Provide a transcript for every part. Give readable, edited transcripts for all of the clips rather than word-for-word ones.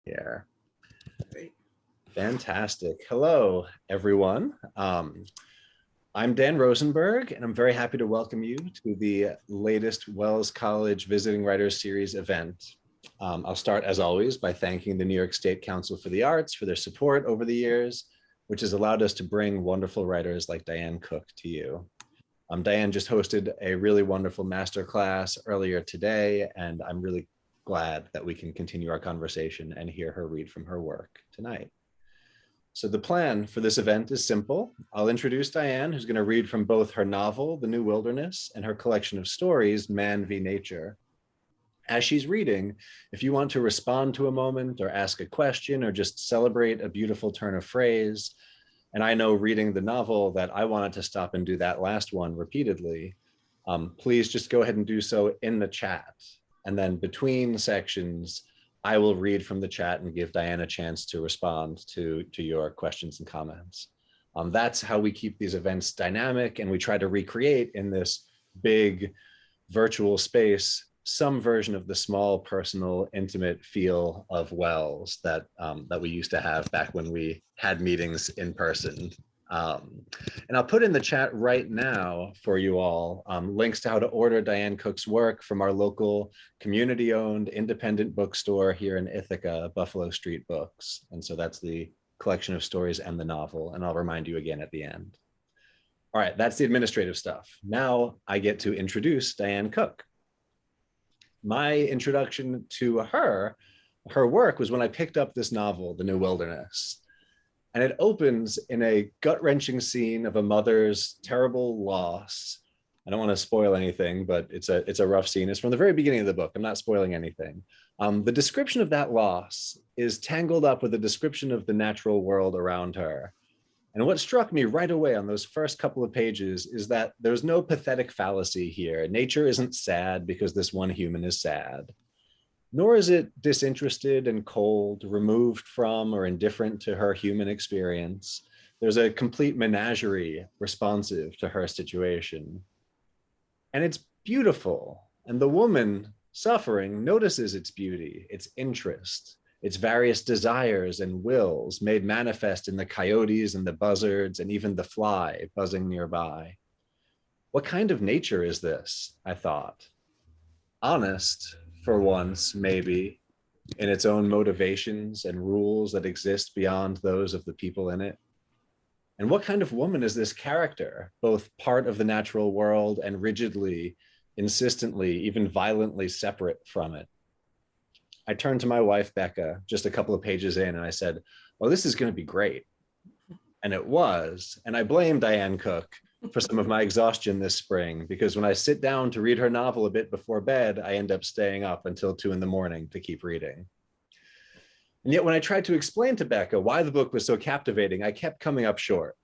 here. Great. Fantastic. Hello, everyone. I'm Dan Rosenberg, and I'm very happy to welcome you to the latest Wells College Visiting Writers Series event. I'll start, as always, by thanking the New York State Council for the Arts for their support over the years, which has allowed us to bring wonderful writers like Diane Cook to you. Diane just hosted a really wonderful masterclass earlier today, and I'm really glad that we can continue our conversation and hear her read from her work tonight. So the plan for this event is simple. I'll introduce Diane, who's going to read from both her novel, The New Wilderness, and her collection of stories, Man v. Nature. As she's reading, if you want to respond to a moment or ask a question or just celebrate a beautiful turn of phrase, and I know reading the novel that I wanted to stop and do that last one repeatedly, please just go ahead and do so in the chat. And then between sections, I will read from the chat and give Diane a chance to respond to your questions and comments. That's how we keep these events dynamic, and we try to recreate in this big virtual space some version of the small, personal, intimate feel of Wells that we used to have back when we had meetings in person. And I'll put in the chat right now for you all links to how to order Diane Cook's work from our local community-owned independent bookstore here in Ithaca, Buffalo Street Books. And so that's the collection of stories and the novel. And I'll remind you again at the end. All right, that's the administrative stuff. Now I get to introduce Diane Cook. My introduction to her work was when I picked up this novel, The New Wilderness. And it opens in a gut-wrenching scene of a mother's terrible loss. I don't want to spoil anything, but it's a rough scene. It's from the very beginning of the book. I'm not spoiling anything. The description of that loss is tangled up with a description of the natural world around her. And what struck me right away on those first couple of pages is that there's no pathetic fallacy here. Nature isn't sad because this one human is sad. Nor is it disinterested and cold, removed from or indifferent to her human experience. There's a complete menagerie responsive to her situation. And it's beautiful. And the woman suffering notices its beauty, its interest, its various desires and wills made manifest in the coyotes and the buzzards and even the fly buzzing nearby. What kind of nature is this, I thought? Honest, for once, maybe, in its own motivations and rules that exist beyond those of the people in it? And what kind of woman is this character, both part of the natural world and rigidly, insistently, even violently separate from it? I turned to my wife, Becca, just a couple of pages in, and I said, well, this is going to be great. And it was. And I blame Diane Cook for some of my exhaustion this spring, because when I sit down to read her novel a bit before bed, I end up staying up until 2 a.m. to keep reading. And yet when I tried to explain to Becca why the book was so captivating, I kept coming up short.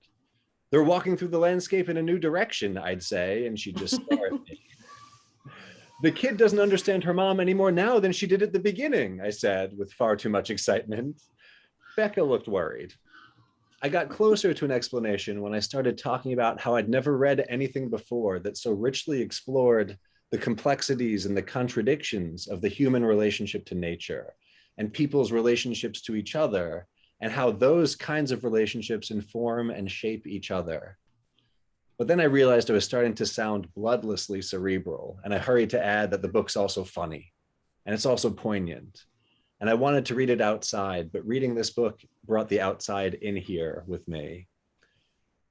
They're walking through the landscape in a new direction, I'd say, and she'd just stare at me. The kid doesn't understand her mom any more now than she did at the beginning, I said, with far too much excitement. Becca looked worried. I got closer to an explanation when I started talking about how I'd never read anything before that so richly explored the complexities and the contradictions of the human relationship to nature and people's relationships to each other, and how those kinds of relationships inform and shape each other. But then I realized I was starting to sound bloodlessly cerebral, and I hurried to add that the book's also funny, and it's also poignant. And I wanted to read it outside, but reading this book brought the outside in here with me.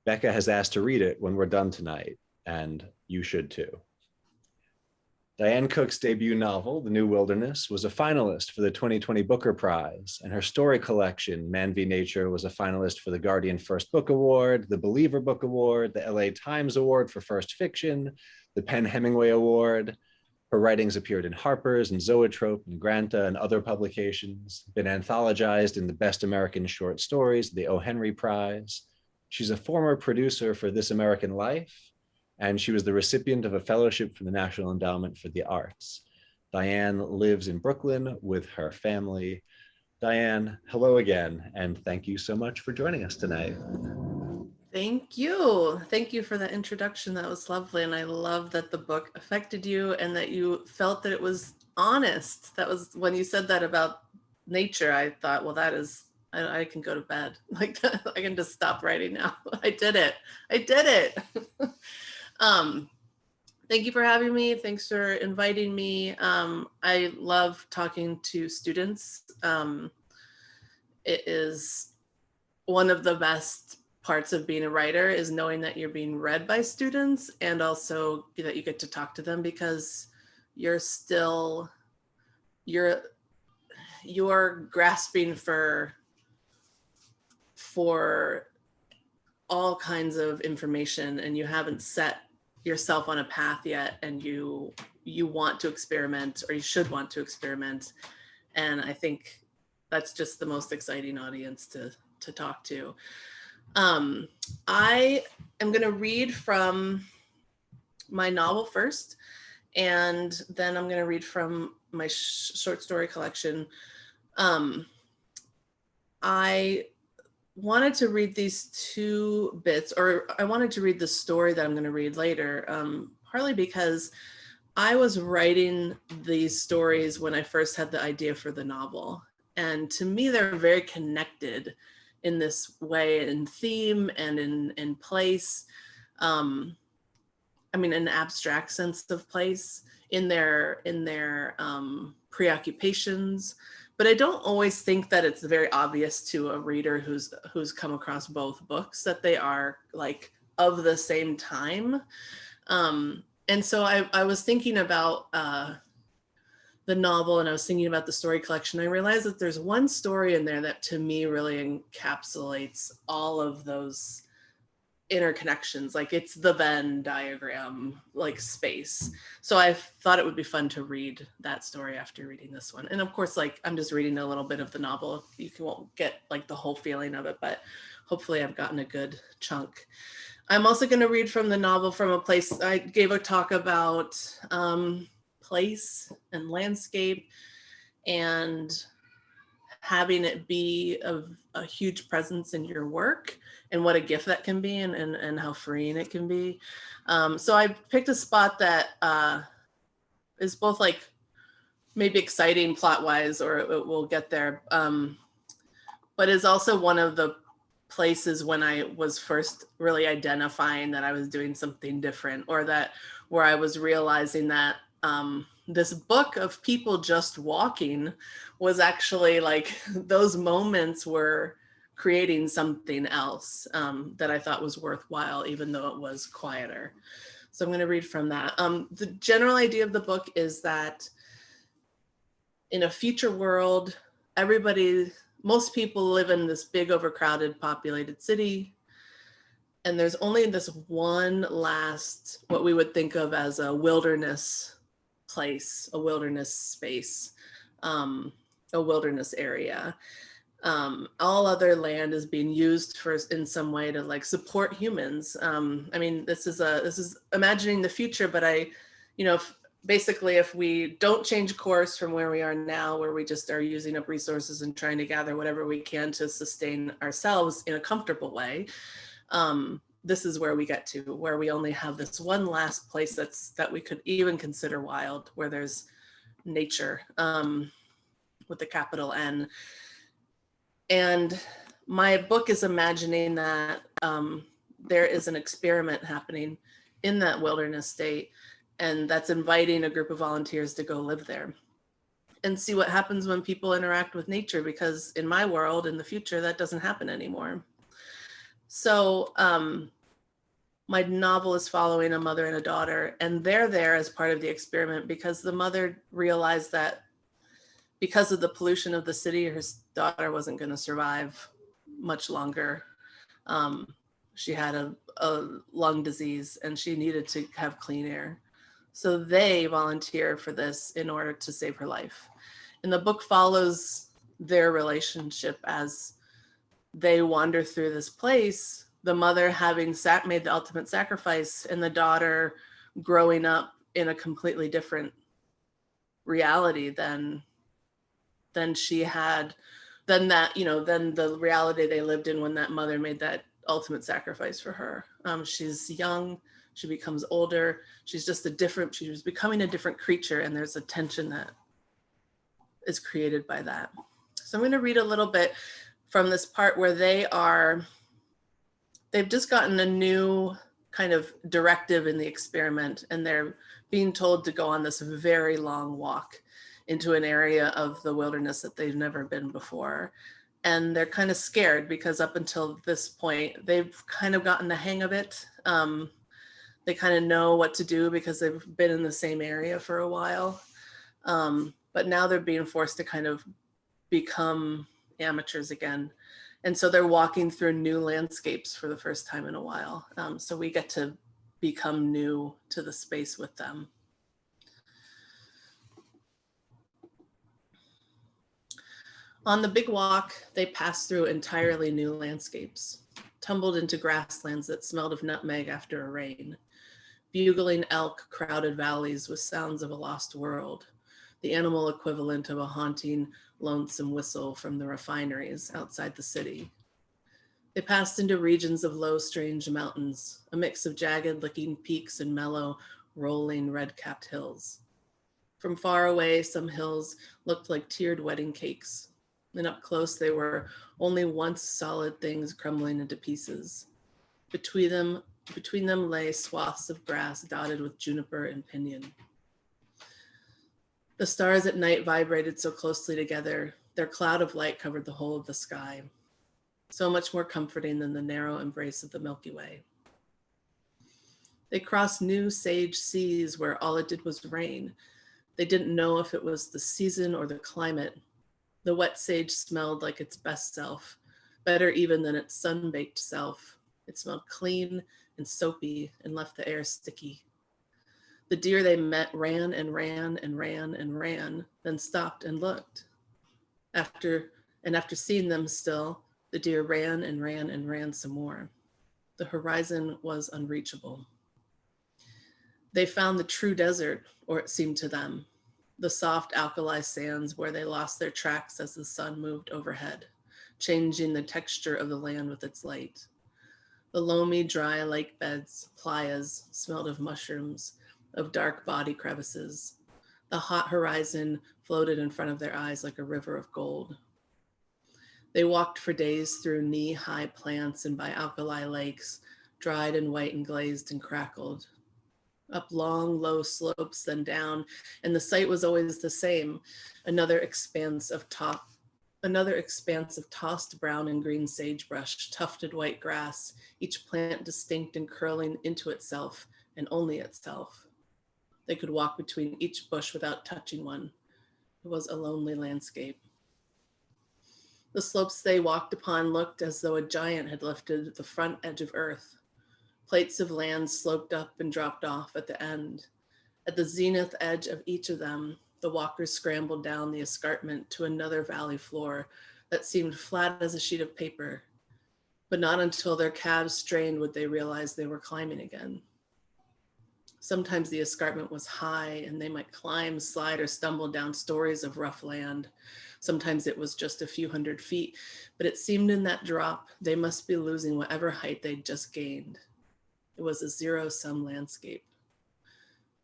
Becca has asked to read it when we're done tonight, and you should too. Diane Cook's debut novel, The New Wilderness, was a finalist for the 2020 Booker Prize, and her story collection, Man v. Nature, was a finalist for the Guardian First Book Award, the Believer Book Award, the LA Times Award for First Fiction, the Penn Hemingway Award. Her writings appeared in Harper's and Zoetrope and Granta and other publications, been anthologized in the Best American Short Stories, the O. Henry Prize. She's a former producer for This American Life, and she was the recipient of a fellowship from the National Endowment for the Arts. Diane lives in Brooklyn with her family. Diane, hello again, and thank you so much for joining us tonight. Thank you. Thank you for that introduction. That was lovely. And I love that the book affected you and that you felt that it was honest. That was when you said that about nature, I thought, well, I can go to bed. Like I can just stop writing now. I did it. I did it. Thank you for having me. Thanks for inviting me. I love talking to students. It is one of the best parts of being a writer is knowing that you're being read by students, and also that you get to talk to them, because you're grasping for all kinds of information, and you haven't set yourself on a path yet, and you want to experiment, or you should want to experiment. And I think that's just the most exciting audience to talk to. I am going to read from my novel first, and then I'm going to read from my short story collection. I wanted to read these two bits, or I wanted to read the story that I'm going to read later, partly because I was writing these stories when I first had the idea for the novel. And to me, they're very connected in this way, in theme and in place. I mean, an abstract sense of place in their preoccupations. But I don't always think that it's very obvious to a reader who's come across both books that they are like of the same time. And so I was thinking about the novel, and I was thinking about the story collection. I realized that there's one story in there that to me really encapsulates all of those interconnections. Like it's the Venn diagram, like space. So I thought it would be fun to read that story after reading this one. And of course, like I'm just reading a little bit of the novel. Won't get like the whole feeling of it, but hopefully I've gotten a good chunk. I'm also going to read from the novel from a place. I gave a talk about place and landscape, and having it be a huge presence in your work, and what a gift that can be, and how freeing it can be. So I picked a spot that is both like maybe exciting plot wise, or it will get there, but is also one of the places when I was first really identifying that I was doing something different, or that where I was realizing that this book of people just walking was actually like those moments were creating something else that I thought was worthwhile, even though it was quieter. So I'm going to read from that. The general idea of the book is that in a future world, most people live in this big, overcrowded, populated city. And there's only this one last, what we would think of as a wilderness place, a wilderness space, a wilderness area. All other land is being used in some way to like support humans. I mean, this is imagining the future, but basically if we don't change course from where we are now, where we just are using up resources and trying to gather whatever we can to sustain ourselves in a comfortable way, this is where we get to, where we only have this one last place that we could even consider wild, where there's nature, with a capital N. And my book is imagining that there is an experiment happening in that wilderness state, and that's inviting a group of volunteers to go live there and see what happens when people interact with nature, because in my world, in the future, that doesn't happen anymore. So my novel is following a mother and a daughter, and they're there as part of the experiment because the mother realized that because of the pollution of the city, her daughter wasn't going to survive much longer. She had a lung disease and she needed to have clean air. So they volunteer for this in order to save her life. And the book follows their relationship as they wander through this place, the mother having made the ultimate sacrifice, and the daughter growing up in a completely different reality than she had, than the reality they lived in when that mother made that ultimate sacrifice for her. She's young, she becomes older, she's becoming a different creature, and there's a tension that is created by that. So I'm going to read a little bit from this part where they've just gotten a new kind of directive in the experiment, and they're being told to go on this very long walk into an area of the wilderness that they've never been before. And they're kind of scared because up until this point, they've kind of gotten the hang of it. They kind of know what to do because they've been in the same area for a while. But now they're being forced to kind of become amateurs again. And so they're walking through new landscapes for the first time in a while. So we get to become new to the space with them. On the big walk, they passed through entirely new landscapes, tumbled into grasslands that smelled of nutmeg after a rain. Bugling elk crowded valleys with sounds of a lost world, the animal equivalent of a haunting, lonesome whistle from the refineries outside the city. They passed into regions of low, strange mountains, a mix of jagged-looking peaks and mellow, rolling, red-capped hills. From far away, some hills looked like tiered wedding cakes, and up close they were only once solid things crumbling into pieces. Between them lay swaths of grass dotted with juniper and pinyon. The stars at night vibrated so closely together, their cloud of light covered the whole of the sky, so much more comforting than the narrow embrace of the Milky Way. They crossed new sage seas where all it did was rain. They didn't know if it was the season or the climate. The wet sage smelled like its best self, better even than its sun-baked self. It smelled clean and soapy and left the air sticky. The deer they met ran and ran and ran and ran, then stopped and looked. After seeing them still, the deer ran and ran and ran some more. The horizon was unreachable. They found the true desert, or it seemed to them, the soft alkali sands where they lost their tracks as the sun moved overhead, changing the texture of the land with its light. The loamy, dry lake beds, playas, smelled of mushrooms, of dark body crevices. The hot horizon floated in front of their eyes like a river of gold. They walked for days through knee-high plants and by alkali lakes, dried and white and glazed and crackled. Up long, low slopes, then down, and the sight was always the same, another expanse of tossed brown and green sagebrush, tufted white grass, each plant distinct and curling into itself and only itself. They could walk between each bush without touching one. It was a lonely landscape. The slopes they walked upon looked as though a giant had lifted the front edge of earth. Plates of land sloped up and dropped off at the end. At the zenith edge of each of them, the walkers scrambled down the escarpment to another valley floor that seemed flat as a sheet of paper, but not until their calves strained would they realize they were climbing again. Sometimes the escarpment was high and they might climb, slide, or stumble down stories of rough land. Sometimes it was just a few hundred feet, but it seemed in that drop they must be losing whatever height they'd just gained. It was a zero-sum landscape.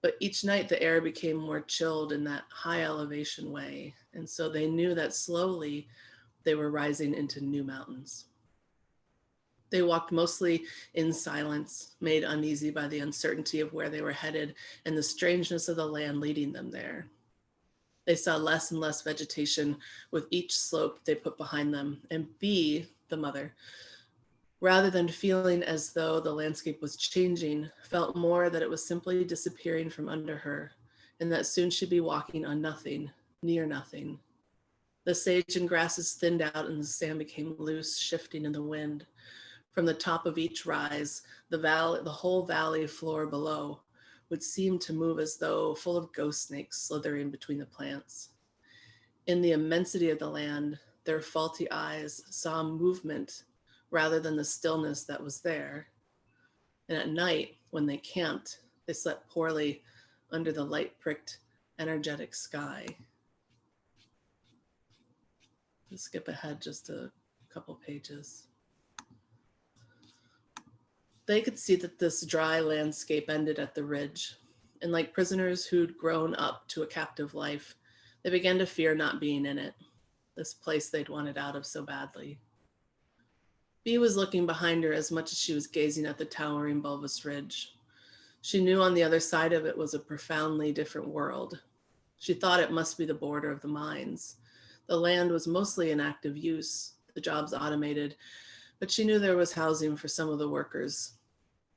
But each night the air became more chilled in that high elevation way, and so they knew that slowly they were rising into new mountains. They walked mostly in silence, made uneasy by the uncertainty of where they were headed and the strangeness of the land leading them there. They saw less and less vegetation with each slope they put behind them, and Bee, the mother, rather than feeling as though the landscape was changing, felt more that it was simply disappearing from under her, and that soon she'd be walking on nothing, near nothing. The sage and grasses thinned out and the sand became loose, shifting in the wind. From the top of each rise, the whole valley floor below would seem to move as though full of ghost snakes slithering between the plants. In the immensity of the land, their faulty eyes saw movement rather than the stillness that was there. And at night, when they camped, they slept poorly under the light-pricked, energetic sky. Let's skip ahead just a couple pages. They could see that this dry landscape ended at the ridge, and like prisoners who'd grown up to a captive life, they began to fear not being in it. this place they'd wanted out of so badly. Bee was looking behind her as much as she was gazing at the towering bulbous ridge. She knew on the other side of it was a profoundly different world. She thought it must be the border of the mines. The land was mostly in active use, the jobs automated, but she knew there was housing for some of the workers.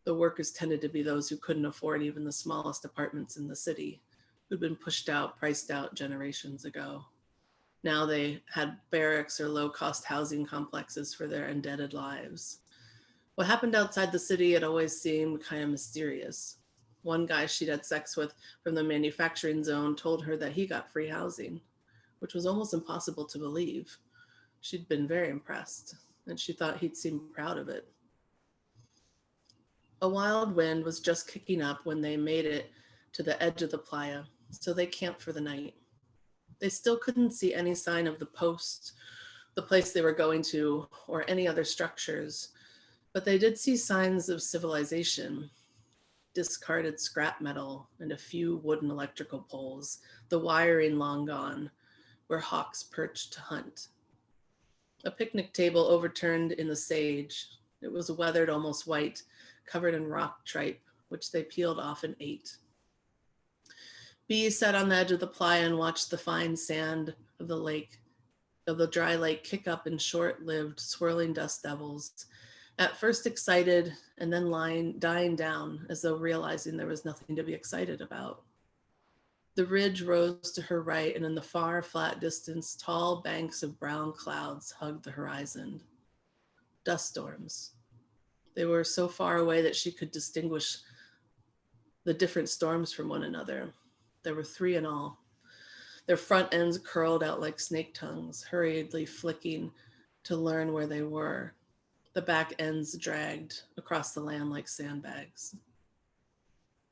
The workers tended to be those who couldn't afford even the smallest apartments in the city, who'd been pushed out, priced out generations ago. Now they had barracks or low-cost housing complexes for their indebted lives. What happened outside the city had always seemed kind of mysterious. One guy she'd had sex with from the manufacturing zone told her that he got free housing, which was almost impossible to believe. She'd been very impressed, and she thought he'd seem proud of it. A wild wind was just kicking up when they made it to the edge of the playa, so they camped for the night. They still couldn't see any sign of the post, the place they were going to, or any other structures, but they did see signs of civilization, discarded scrap metal and a few wooden electrical poles, the wiring long gone, where hawks perched to hunt. A picnic table overturned in the sage. It was weathered almost white, covered in rock tripe, which they peeled off and ate. Bee sat on the edge of the playa and watched the fine sand of the dry lake kick up in short-lived swirling dust devils, at first excited and then dying down as though realizing there was nothing to be excited about. The ridge rose to her right, and in the far, flat distance, tall banks of brown clouds hugged the horizon. Dust storms. They were so far away that she could distinguish the different storms from one another. There were 3 in all. Their front ends curled out like snake tongues, hurriedly flicking to learn where they were. The back ends dragged across the land like sandbags.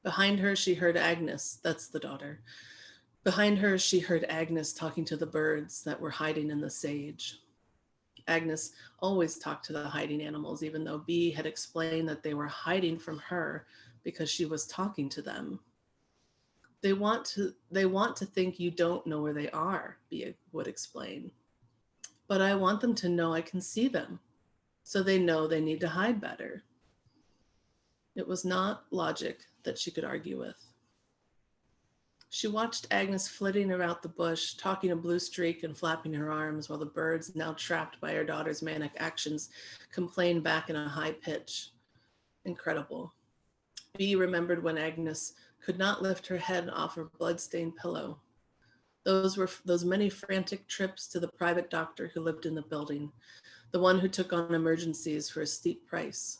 Behind her, she heard Agnes, that's the daughter. Behind her, she heard Agnes talking to the birds that were hiding in the sage. Agnes always talked to the hiding animals, even though Bee had explained that they were hiding from her because she was talking to them. They want to think you don't know where they are, Bee would explain. But I want them to know I can see them, so they know they need to hide better. It was not logic that she could argue with. She watched Agnes flitting around the bush, talking a blue streak and flapping her arms, while the birds, now trapped by her daughter's manic actions, complained back in a high pitch. Incredible. Bee remembered when Agnes could not lift her head off her blood-stained pillow. Those were those many frantic trips to the private doctor who lived in the building, the one who took on emergencies for a steep price.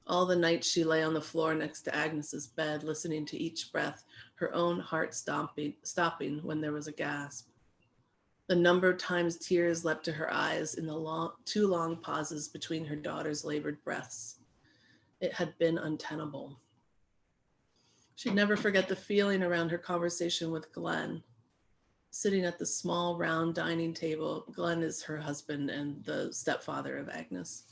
All the nights she lay on the floor next to Agnes's bed, listening to each breath, her own heart stopping when there was a gasp. The number of times tears leapt to her eyes in the 2 long pauses between her daughter's labored breaths. It had been untenable. She'd never forget the feeling around her conversation with Glenn. Sitting at the small round dining table, Glenn is her husband and the stepfather of Agnes.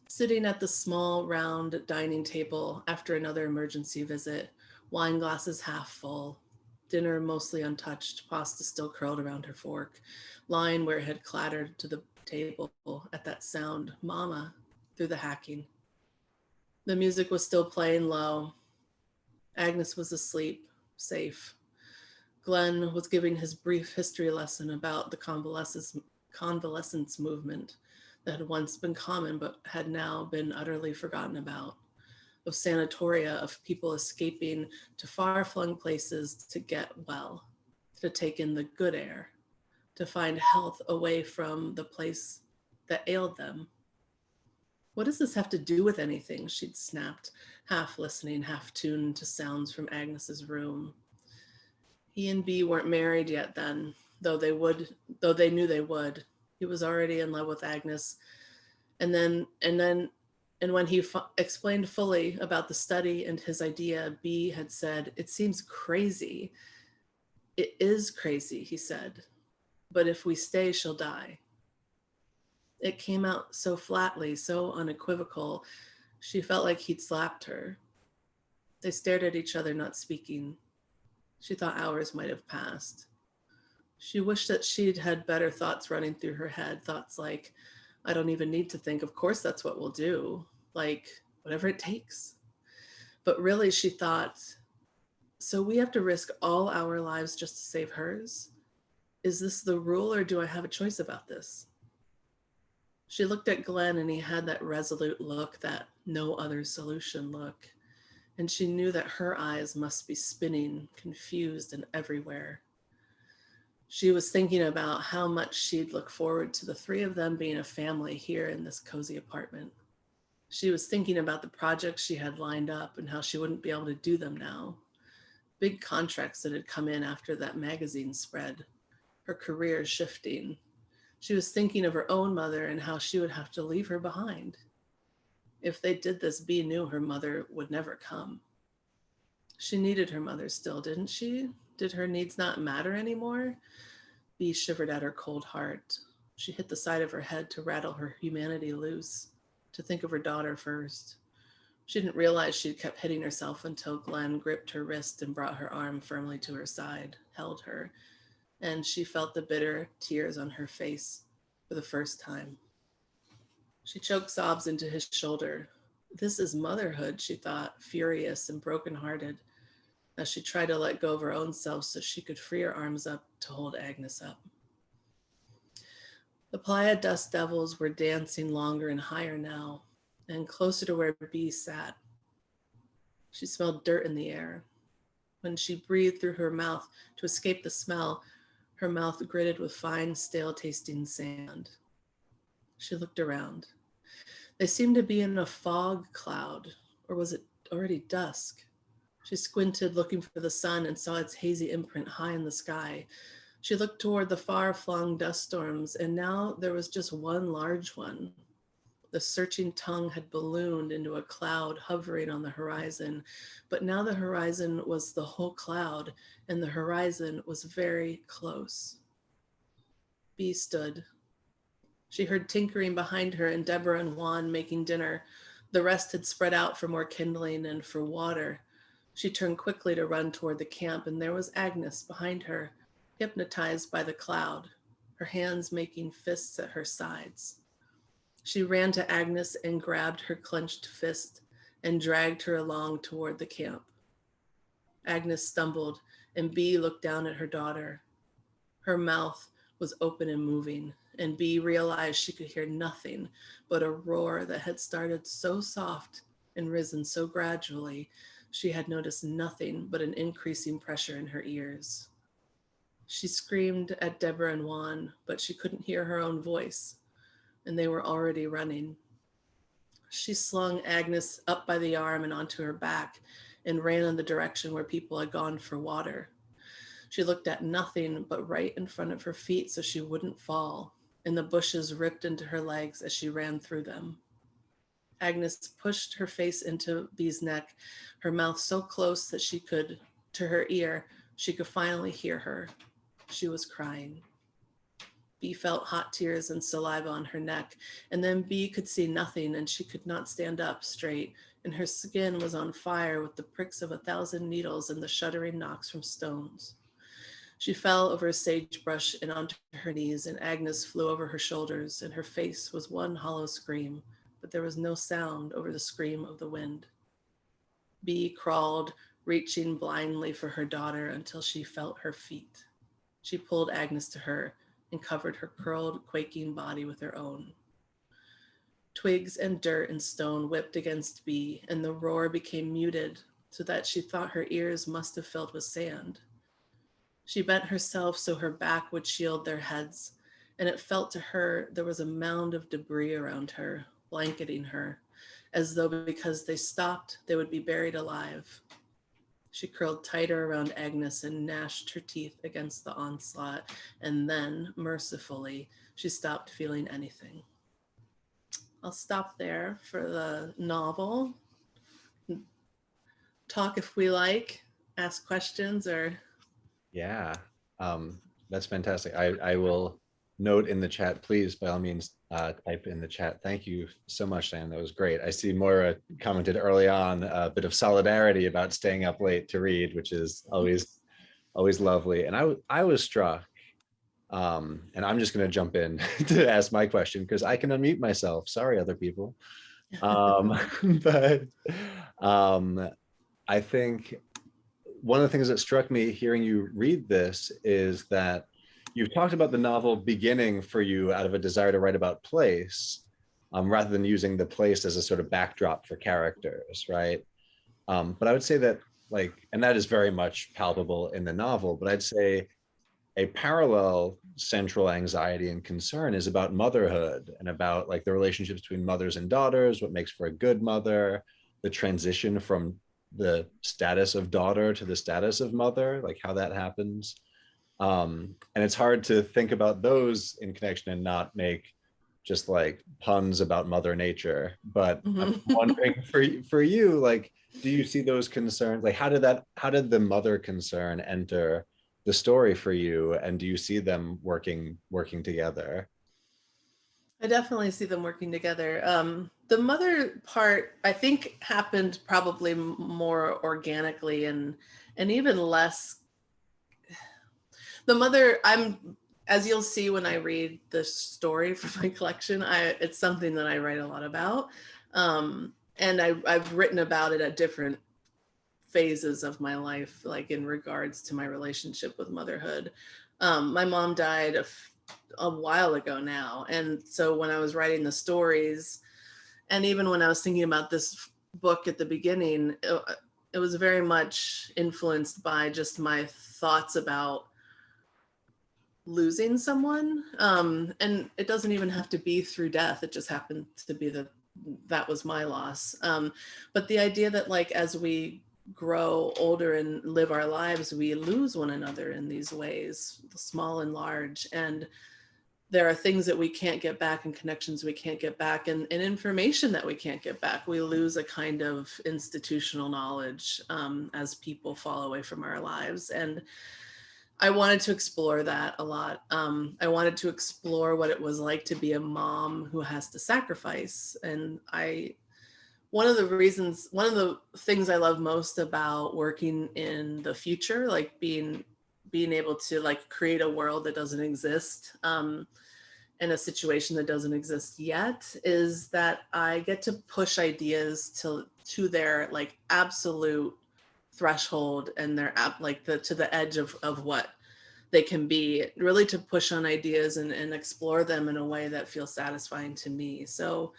Sitting at the small round dining table after another emergency visit, wine glasses half full, dinner mostly untouched, pasta still curled around her fork, lying where it had clattered to the table at that sound, Mama, through the hacking. The music was still playing low. Agnes was asleep, safe. Glenn was giving his brief history lesson about the convalescence movement that had once been common but had now been utterly forgotten about, of sanatoria, of people escaping to far-flung places to get well, to take in the good air, to find health away from the place that ailed them. What does this have to do with anything? She'd snapped, half listening, half tuned to sounds from Agnes's room. He and Bee weren't married yet then, though they knew they would. He was already in love with Agnes. And when he explained fully about the study and his idea, Bee had said, "It seems crazy." "It is crazy," he said. "But if we stay, she'll die." It came out so flatly, so unequivocal, she felt like he'd slapped her. They stared at each other, not speaking. She thought hours might have passed. She wished that she'd had better thoughts running through her head, thoughts like, I don't even need to think, of course that's what we'll do, like, whatever it takes. But really, she thought, so we have to risk all our lives just to save hers? Is this the rule, or do I have a choice about this? She looked at Glenn, and he had that resolute look, that no other solution look. And she knew that her eyes must be spinning, confused and everywhere. She was thinking about how much she'd look forward to the three of them being a family here in this cozy apartment. She was thinking about the projects she had lined up and how she wouldn't be able to do them now. Big contracts that had come in after that magazine spread. Her career shifting. She was thinking of her own mother and how she would have to leave her behind. If they did this, Bea knew her mother would never come. She needed her mother still, didn't she? Did her needs not matter anymore? Bea shivered at her cold heart. She hit the side of her head to rattle her humanity loose, to think of her daughter first. She didn't realize she'd kept hitting herself until Glenn gripped her wrist and brought her arm firmly to her side, held her, and she felt the bitter tears on her face for the first time. She choked sobs into his shoulder. This is motherhood, she thought, furious and brokenhearted, as she tried to let go of her own self so she could free her arms up to hold Agnes up. The playa dust devils were dancing longer and higher now, and closer to where Bea sat. She smelled dirt in the air. When she breathed through her mouth to escape the smell, her mouth gritted with fine, stale-tasting sand. She looked around. They seemed to be in a fog cloud, or was it already dusk? She squinted, looking for the sun, and saw its hazy imprint high in the sky. She looked toward the far-flung dust storms, and now there was just one large one. The searching tongue had ballooned into a cloud hovering on the horizon, but now the horizon was the whole cloud, and the horizon was very close. Bea stood. She heard tinkering behind her and Deborah and Juan making dinner. The rest had spread out for more kindling and for water. She turned quickly to run toward the camp, and there was Agnes behind her, hypnotized by the cloud, her hands making fists at her sides. She ran to Agnes and grabbed her clenched fist and dragged her along toward the camp. Agnes stumbled, and Bea looked down at her daughter. Her mouth was open and moving, and Bea realized she could hear nothing but a roar that had started so soft and risen so gradually, she had noticed nothing but an increasing pressure in her ears. She screamed at Deborah and Juan, but she couldn't hear her own voice, and they were already running. She slung Agnes up by the arm and onto her back and ran in the direction where people had gone for water. She looked at nothing but right in front of her feet so she wouldn't fall, and the bushes ripped into her legs as she ran through them. Agnes pushed her face into Bea's neck, her mouth so close that to her ear, she could finally hear her. She was crying. Bea felt hot tears and saliva on her neck, and then Bea could see nothing, and she could not stand up straight, and her skin was on fire with the pricks of 1,000 needles and the shuddering knocks from stones. She fell over a sagebrush and onto her knees, and Agnes flew over her shoulders, and her face was one hollow scream, but there was no sound over the scream of the wind. Bea crawled, reaching blindly for her daughter until she felt her feet. She pulled Agnes to her and covered her curled, quaking body with her own. Twigs and dirt and stone whipped against Bea, and the roar became muted so that she thought her ears must have filled with sand. She bent herself so her back would shield their heads, and it felt to her there was a mound of debris around her, blanketing her, as though because they stopped, they would be buried alive. She curled tighter around Agnes and gnashed her teeth against the onslaught, and then, mercifully, she stopped feeling anything. I'll stop there for the novel. Talk if we like, ask questions, or... Yeah, that's fantastic. I will note in the chat, please, by all means, type in the chat. Thank you so much, Dan. That was great. I see Moira commented early on a bit of solidarity about staying up late to read, which is always lovely. And I was struck. And I'm just going to jump in to ask my question because I can unmute myself. Sorry, other people. Um, but um, I think one of the things that struck me hearing you read this is that you've talked about the novel beginning for you out of a desire to write about place, rather than using the place as a sort of backdrop for characters, right? But I would say that, like, and that is very much palpable in the novel, but I'd say a parallel central anxiety and concern is about motherhood and about like the relationships between mothers and daughters, what makes for a good mother, the transition from the status of daughter to the status of mother, like how that happens. And it's hard to think about those in connection and not make just like puns about mother nature. But I'm wondering for you, like, do you see those concerns? Like, how did the mother concern enter the story for you, and do you see them working together? I definitely see them working together. The mother part, I think, happened probably more organically and even less. The mother, as you'll see when I read the story for my collection, it's something that I write a lot about, and I've written about it at different phases of my life, like in regards to my relationship with motherhood. My mom died a while ago now. And so when I was writing the stories, and even when I was thinking about this book at the beginning, it was very much influenced by just my thoughts about losing someone. And it doesn't even have to be through death. It just happened to be that was my loss. But the idea that, like, as we grow older and live our lives, we lose one another in these ways, small and large. And there are things that we can't get back and connections we can't get back and information that we can't get back. We lose a kind of institutional knowledge as people fall away from our lives. And I wanted to explore that a lot. I wanted to explore what it was like to be a mom who has to sacrifice. And one of the things I love most about working in the future, like being able to like create a world that doesn't exist, in a situation that doesn't exist yet, is that I get to push ideas to their like absolute threshold and their to the edge of what they can be, really to push on ideas and explore them in a way that feels satisfying to me. So,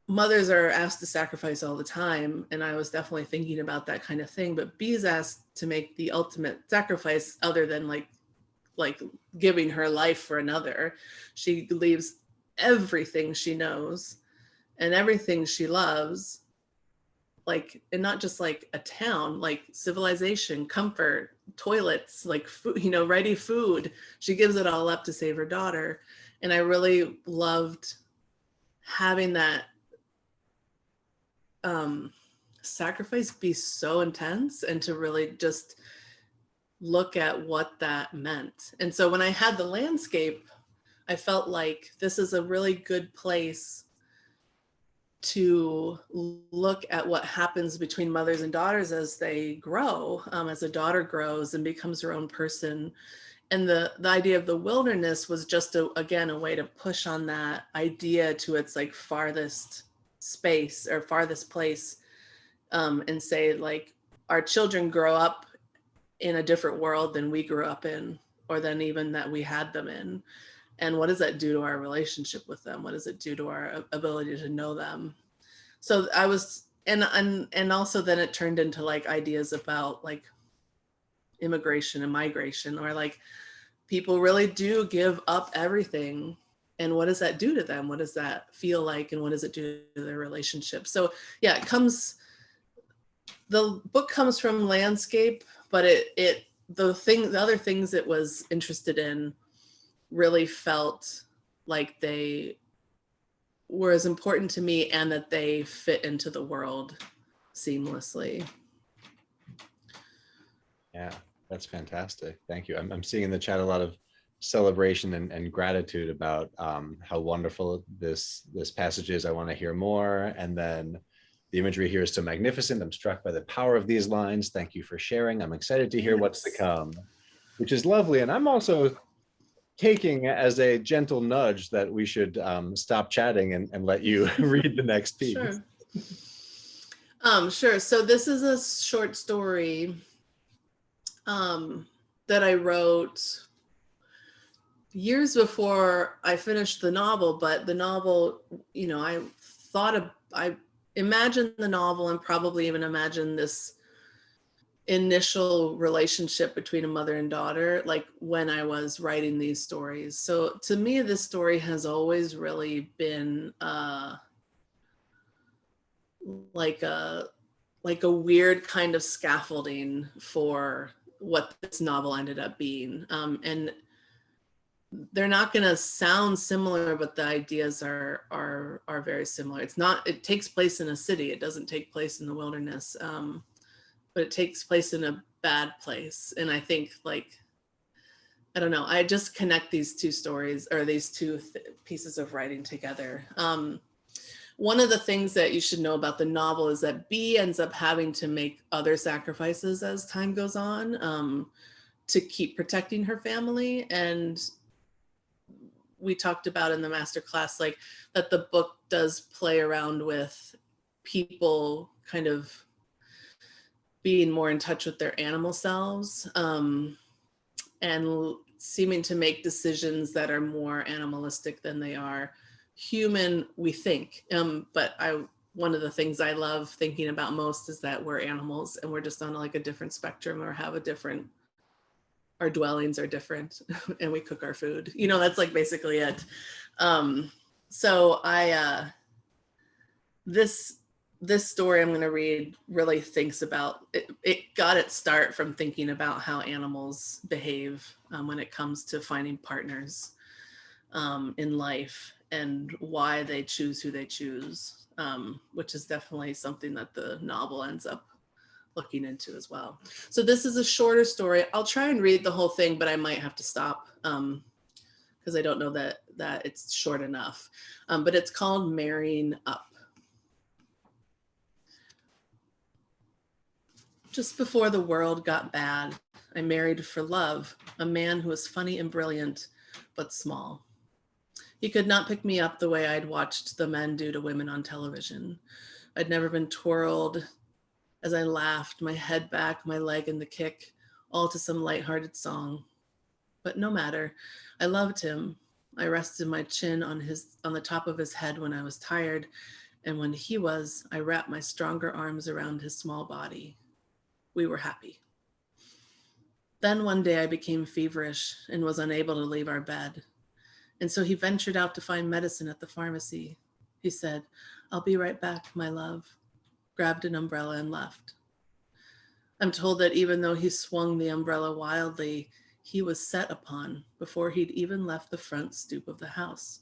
mothers are asked to sacrifice all the time, and I was definitely thinking about that kind of thing, but B is asked to make the ultimate sacrifice other than like giving her life for another. She leaves everything she knows and everything she loves, like, and not just like a town, like civilization, comfort, toilets, like food, ready food. She gives it all up to save her daughter. And I really loved having that sacrifice be so intense and to really just look at what that meant. And so when I had the landscape, I felt like this is a really good place to look at what happens between mothers and daughters as they grow, as a daughter grows and becomes her own person. And the idea of the wilderness was just again a way to push on that idea to its like farthest space or farthest place, and say, like, our children grow up in a different world than we grew up in, or than even that we had them in. And what does that do to our relationship with them? What does it do to our ability to know them? So I was, and also then it turned into like ideas about like immigration and migration, or like people really do give up everything. And what does that do to them? What does that feel like? And what does it do to their relationship? So yeah, the book comes from landscape, but the other things it was interested in really felt like they were as important to me and that they fit into the world seamlessly. Yeah, that's fantastic. Thank you. I'm seeing in the chat a lot of celebration and gratitude about how wonderful this passage is. I want to hear more. And then the imagery here is so magnificent. I'm struck by the power of these lines. Thank you for sharing. I'm excited to hear what's to come. which is lovely. And I'm also taking as a gentle nudge that we should stop chatting and let you read the next piece. Sure. Sure. So this is a short story that I wrote years before I finished the novel, but the novel, I imagined the novel and probably even imagined this initial relationship between a mother and daughter, like when I was writing these stories. So to me, this story has always really been like a weird kind of scaffolding for what this novel ended up being. And they're not going to sound similar, but the ideas are very similar. It takes place in a city. It doesn't take place in the wilderness, but it takes place in a bad place. And I think, like, I don't know, I just connect these two stories, or these two pieces of writing together. One of the things that you should know about the novel is that B ends up having to make other sacrifices as time goes on, to keep protecting her family. And we talked about in the masterclass, like, that the book does play around with people kind of being more in touch with their animal selves, and seeming to make decisions that are more animalistic than they are human, we think. But one of the things I love thinking about most is that we're animals and we're just on like a different spectrum, or have a different, our dwellings are different and we cook our food. That's like basically it. So this story I'm going to read really thinks about it. It got its start from thinking about how animals behave when it comes to finding partners in life, and why they choose who they choose, which is definitely something that the novel ends up looking into as well. So this is a shorter story. I'll try and read the whole thing, but I might have to stop because I don't know that it's short enough. But it's called Marrying Up. Just before the world got bad, I married for love a man who was funny and brilliant, but small. He could not pick me up the way I'd watched the men do to women on television. I'd never been twirled as I laughed, my head back, my leg in the kick, all to some lighthearted song. But no matter, I loved him. I rested my chin on the top of his head when I was tired, and when he was, I wrapped my stronger arms around his small body. We were happy. Then one day I became feverish and was unable to leave our bed. And so he ventured out to find medicine at the pharmacy. He said, "I'll be right back, my love," grabbed an umbrella and left. I'm told that even though he swung the umbrella wildly, he was set upon before he'd even left the front stoop of the house.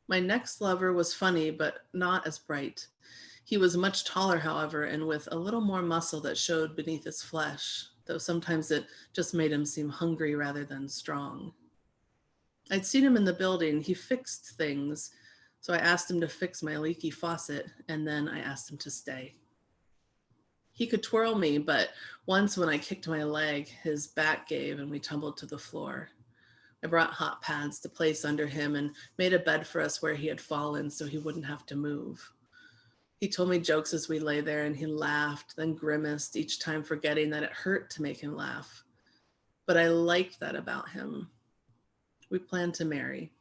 My next lover was funny, but not as bright. He was much taller, however, and with a little more muscle that showed beneath his flesh, though sometimes it just made him seem hungry rather than strong. I'd seen him in the building. He fixed things, so I asked him to fix my leaky faucet, and then I asked him to stay. He could twirl me, but once when I kicked my leg, his back gave and we tumbled to the floor. I brought hot pads to place under him and made a bed for us where he had fallen so he wouldn't have to move. He told me jokes as we lay there, and he laughed, then grimaced, each time forgetting that it hurt to make him laugh. But I liked that about him. We planned to marry.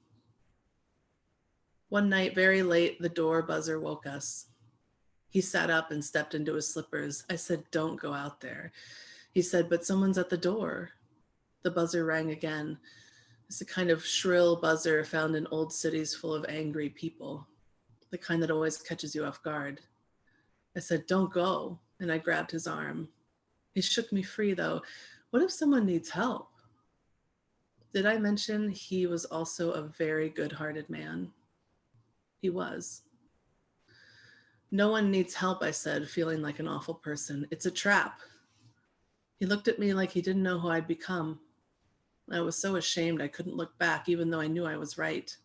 One night, very late, the door buzzer woke us. He sat up and stepped into his slippers. I said, "Don't go out there." He said, "But someone's at the door." The buzzer rang again. It's a kind of shrill buzzer found in old cities full of angry people, the kind that always catches you off guard. I said, "Don't go," and I grabbed his arm. He shook me free, though. What if someone needs help? Did I mention he was also a very good-hearted man? He was. "No one needs help," I said, feeling like an awful person. "It's a trap." He looked at me like he didn't know who I'd become. I was so ashamed I couldn't look back, even though I knew I was right.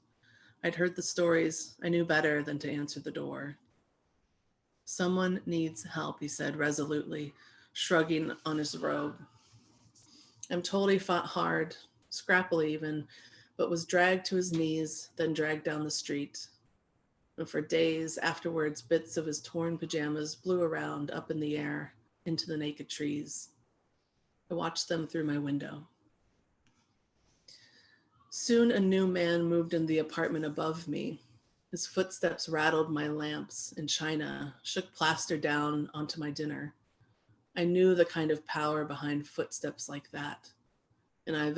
I'd heard the stories. I knew better than to answer the door. "Someone needs help," he said resolutely, shrugging on his robe. I'm told he fought hard, scrappily even, but was dragged to his knees, then dragged down the street. And for days afterwards, bits of his torn pajamas blew around up in the air into the naked trees. I watched them through my window. Soon a new man moved in the apartment above me. His footsteps rattled my lamps and china, shook plaster down onto my dinner. I knew the kind of power behind footsteps like that, and I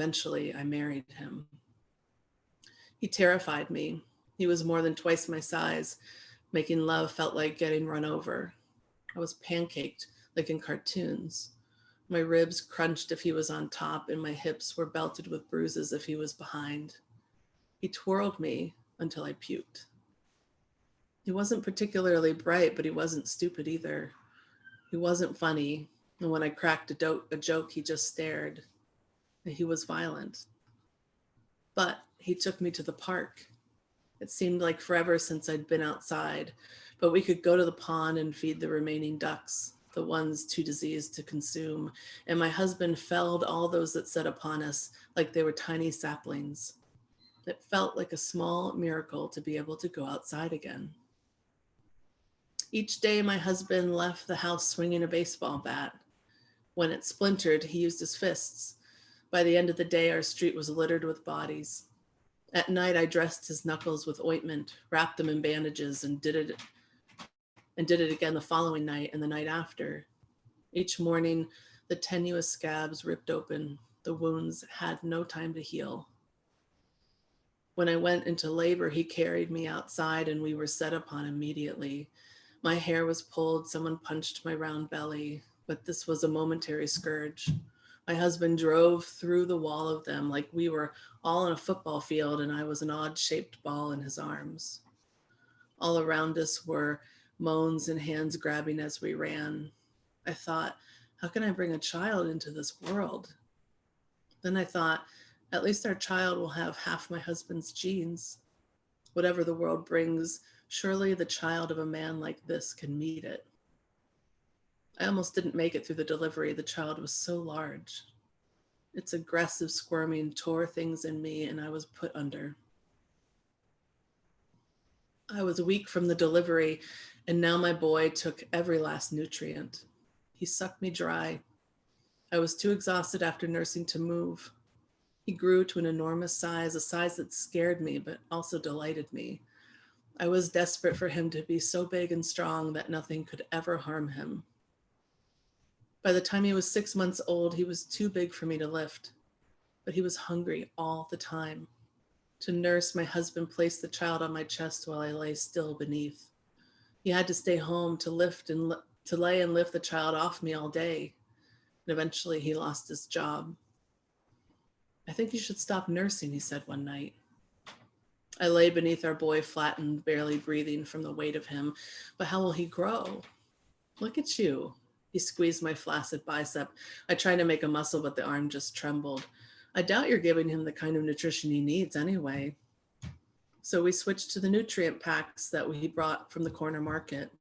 married him. He terrified me. He was more than twice my size. Making love felt like getting run over. I was pancaked like in cartoons. My ribs crunched if he was on top, and my hips were belted with bruises if he was behind. He twirled me until I puked. He wasn't particularly bright, but he wasn't stupid either. He wasn't funny, and when I cracked a joke, he just stared. He was violent. But he took me to the park. It seemed like forever since I'd been outside, but we could go to the pond and feed the remaining ducks, the ones too diseased to consume, and my husband felled all those that set upon us like they were tiny saplings. It felt like a small miracle to be able to go outside again. Each day, my husband left the house swinging a baseball bat. When it splintered, he used his fists. By the end of the day, our street was littered with bodies. At night, I dressed his knuckles with ointment, wrapped them in bandages, and did it again the following night and the night after. Each morning, the tenuous scabs ripped open. The wounds had no time to heal. When I went into labor, he carried me outside and we were set upon immediately. My hair was pulled, someone punched my round belly, but this was a momentary scourge. My husband drove through the wall of them like we were all on a football field and I was an odd-shaped ball in his arms. All around us were moans and hands grabbing as we ran. I thought, how can I bring a child into this world? Then I thought, at least our child will have half my husband's genes. Whatever the world brings, surely the child of a man like this can meet it. I almost didn't make it through the delivery. The child was so large. Its aggressive squirming tore things in me and I was put under. I was weak from the delivery and now my boy took every last nutrient. He sucked me dry. I was too exhausted after nursing to move. He grew to an enormous size, a size that scared me but also delighted me. I was desperate for him to be so big and strong that nothing could ever harm him. By the time he was 6 months old, he was too big for me to lift, but he was hungry all the time. To nurse, my husband placed the child on my chest while I lay still beneath. He had to stay home to lay and lift the child off me all day. And eventually he lost his job. I think you should stop nursing, he said one night. I lay beneath our boy, flattened, barely breathing from the weight of him. But how will he grow? Look at you. He squeezed my flaccid bicep. I tried to make a muscle, but the arm just trembled. I doubt you're giving him the kind of nutrition he needs anyway. So we switched to the nutrient packs that we brought from the corner market.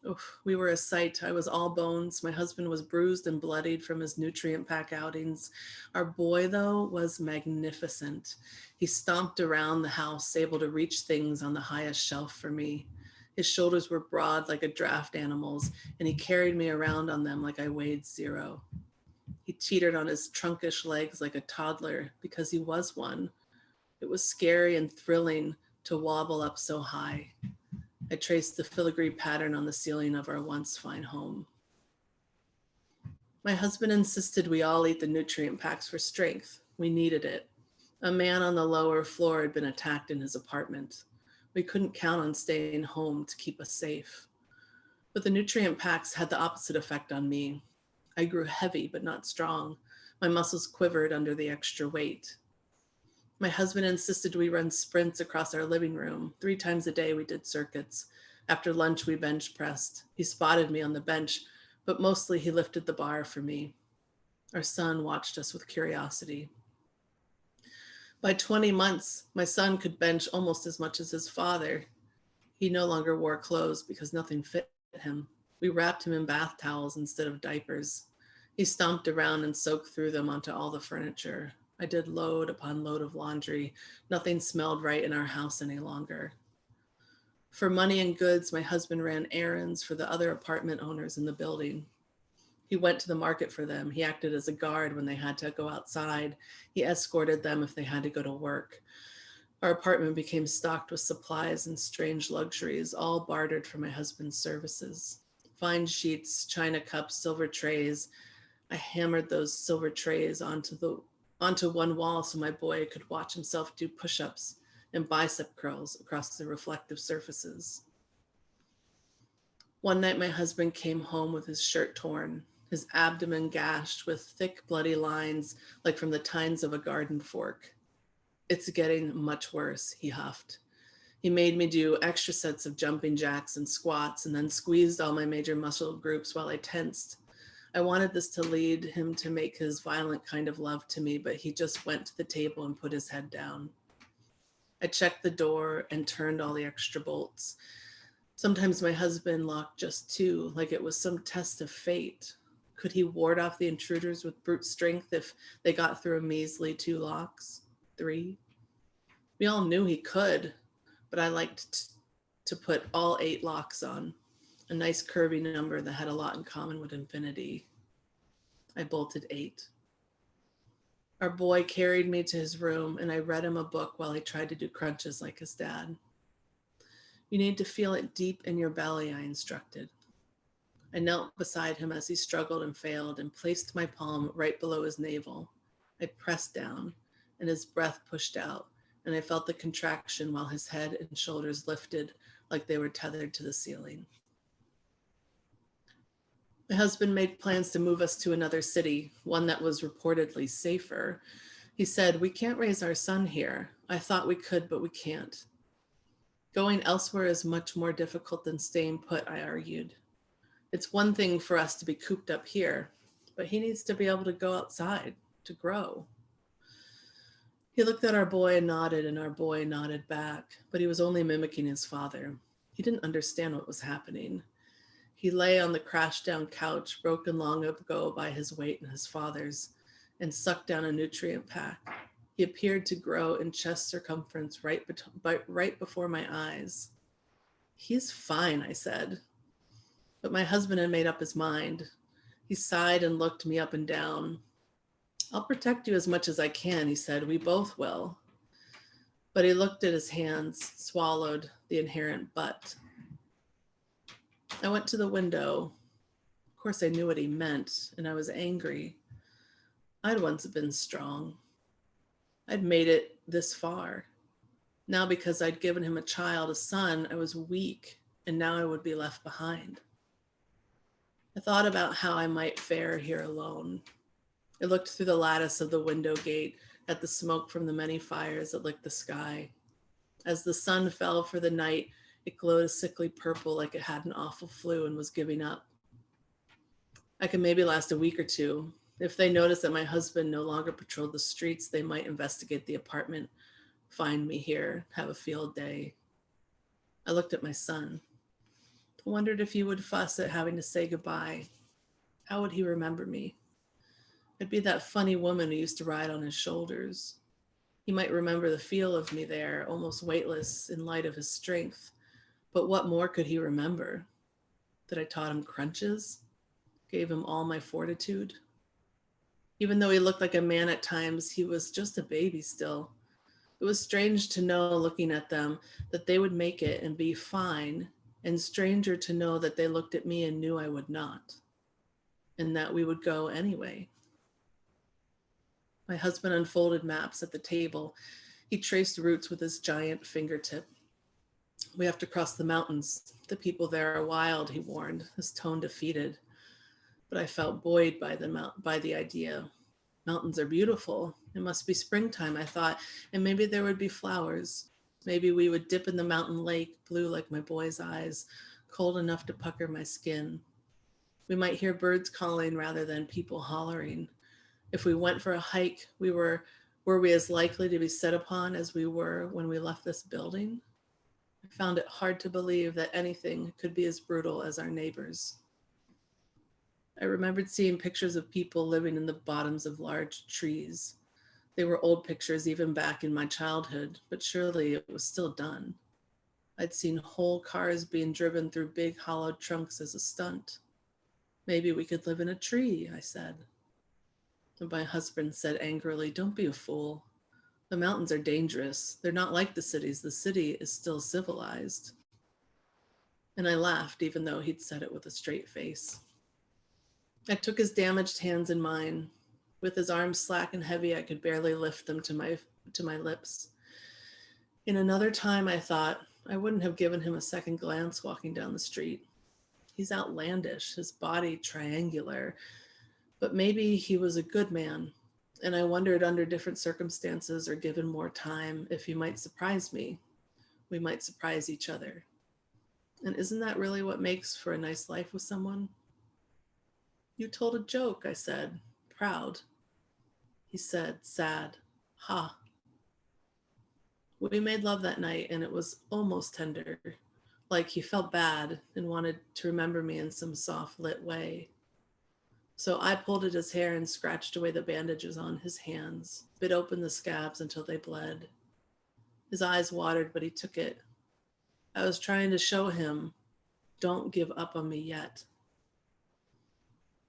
Oof, we were a sight. I was all bones. My husband was bruised and bloodied from his nutrient pack outings. Our boy, though, was magnificent. He stomped around the house, able to reach things on the highest shelf for me. His shoulders were broad like a draft animal's, and he carried me around on them like I weighed 0. He teetered on his trunkish legs like a toddler because he was one. It was scary and thrilling to wobble up so high. I traced the filigree pattern on the ceiling of our once fine home. My husband insisted we all eat the nutrient packs for strength. We needed it. A man on the lower floor had been attacked in his apartment. We couldn't count on staying home to keep us safe. But the nutrient packs had the opposite effect on me. I grew heavy but not strong. My muscles quivered under the extra weight. My husband insisted we run sprints across our living room. 3 times a day we did circuits. After lunch we bench pressed. He spotted me on the bench, but mostly he lifted the bar for me. Our son watched us with curiosity. By 20 months, my son could bench almost as much as his father. He no longer wore clothes because nothing fit him. We wrapped him in bath towels instead of diapers. He stomped around and soaked through them onto all the furniture. I did load upon load of laundry. Nothing smelled right in our house any longer. For money and goods, my husband ran errands for the other apartment owners in the building. He went to the market for them. He acted as a guard when they had to go outside. He escorted them if they had to go to work. Our apartment became stocked with supplies and strange luxuries, all bartered for my husband's services. Fine sheets, china cups, silver trays. I hammered those silver trays onto one wall so my boy could watch himself do push-ups and bicep curls across the reflective surfaces. One night my husband came home with his shirt torn, his abdomen gashed with thick bloody lines like from the tines of a garden fork. It's getting much worse, he huffed. He made me do extra sets of jumping jacks and squats and then squeezed all my major muscle groups while I tensed. I wanted this to lead him to make his violent kind of love to me, but he just went to the table and put his head down. I checked the door and turned all the extra bolts. Sometimes my husband locked just two, like it was some test of fate. Could he ward off the intruders with brute strength if they got through a measly 2 locks? 3? We all knew he could, but I liked to put all 8 locks on. A nice curvy number that had a lot in common with infinity. I bolted 8. Our boy carried me to his room and I read him a book while he tried to do crunches like his dad. You need to feel it deep in your belly, I instructed. I knelt beside him as he struggled and failed and placed my palm right below his navel. I pressed down and his breath pushed out, and I felt the contraction while his head and shoulders lifted like they were tethered to the ceiling. My husband made plans to move us to another city, one that was reportedly safer. He said, "We can't raise our son here. I thought we could, but we can't." Going elsewhere is much more difficult than staying put, I argued. It's one thing for us to be cooped up here, but he needs to be able to go outside, to grow. He looked at our boy and our boy nodded back, but he was only mimicking his father. He didn't understand what was happening. He lay on the crashed down couch, broken long ago by his weight and his father's, and sucked down a nutrient pack. He appeared to grow in chest circumference right before my eyes. "He's fine," I said. But my husband had made up his mind. He sighed and looked me up and down. "I'll protect you as much as I can," he said. "We both will." But he looked at his hands, swallowed the inherent but. I went to the window. Of course, I knew what he meant, and I was angry. I'd once been strong. I'd made it this far. Now, because I'd given him a child, a son, I was weak, and now I would be left behind. I thought about how I might fare here alone. I looked through the lattice of the window gate at the smoke from the many fires that licked the sky. As the sun fell for the night, it glowed a sickly purple like it had an awful flu and was giving up. I could maybe last a week or two. If they noticed that my husband no longer patrolled the streets, they might investigate the apartment, find me here, have a field day. I looked at my son. I wondered if he would fuss at having to say goodbye. How would he remember me? I'd be that funny woman who used to ride on his shoulders. He might remember the feel of me there, almost weightless in light of his strength. But what more could he remember? That I taught him crunches? Gave him all my fortitude? Even though he looked like a man at times, he was just a baby still. It was strange to know, looking at them, that they would make it and be fine, and stranger to know that they looked at me and knew I would not, and that we would go anyway. My husband unfolded maps at the table. He traced routes with his giant fingertip. "We have to cross the mountains. The people there are wild," he warned, his tone defeated. But I felt buoyed by the idea. Mountains are beautiful. It must be springtime, I thought, and maybe there would be flowers. Maybe we would dip in the mountain lake, blue like my boy's eyes, cold enough to pucker my skin. We might hear birds calling rather than people hollering. If we went for a hike, were we as likely to be set upon as we were when we left this building? I found it hard to believe that anything could be as brutal as our neighbors. I remembered seeing pictures of people living in the bottoms of large trees. They were old pictures even back in my childhood, but surely it was still done. I'd seen whole cars being driven through big hollowed trunks as a stunt. Maybe we could live in a tree, I said. And my husband said angrily, "Don't be a fool. The mountains are dangerous. They're not like the cities. The city is still civilized." And I laughed, even though he'd said it with a straight face. I took his damaged hands in mine. With his arms slack and heavy, I could barely lift them to my lips. In another time, I thought, I wouldn't have given him a second glance walking down the street. He's outlandish, his body triangular, but maybe he was a good man, and I wondered under different circumstances or given more time if he might surprise me. We might surprise each other. And isn't that really what makes for a nice life with someone? You told a joke, I said, proud. He said, sad, ha. We made love that night, and it was almost tender, like he felt bad and wanted to remember me in some soft lit way. So I pulled at his hair and scratched away the bandages on his hands, bit open the scabs until they bled. His eyes watered, but he took it. I was trying to show him, don't give up on me yet.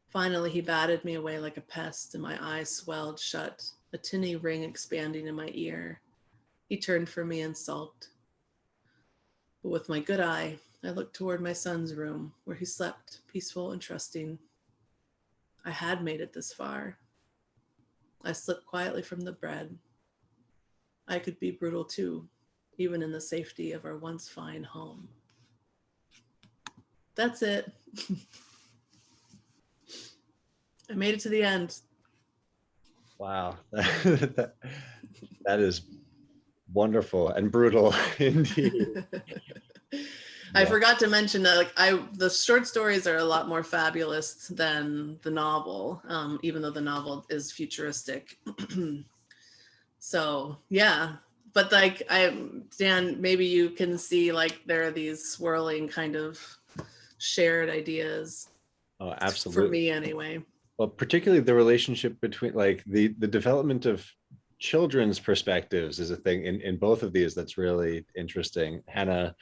Finally, he batted me away like a pest, and my eyes swelled shut, a tinny ring expanding in my ear. He turned from me and sulked. But with my good eye, I looked toward my son's room, where he slept, peaceful and trusting. I had made it this far. I slipped quietly from the bed. I could be brutal too, even in the safety of our once fine home. That's it. I made it to the end. Wow. that is wonderful and brutal indeed. I forgot to mention that the short stories are a lot more fabulous than the novel, even though the novel is futuristic. So yeah, but Dan, maybe you can see there are these swirling kind of shared ideas. Oh, absolutely. For me anyway. Well, particularly the relationship between the development of children's perspectives is a thing in both of these that's really interesting. Hannah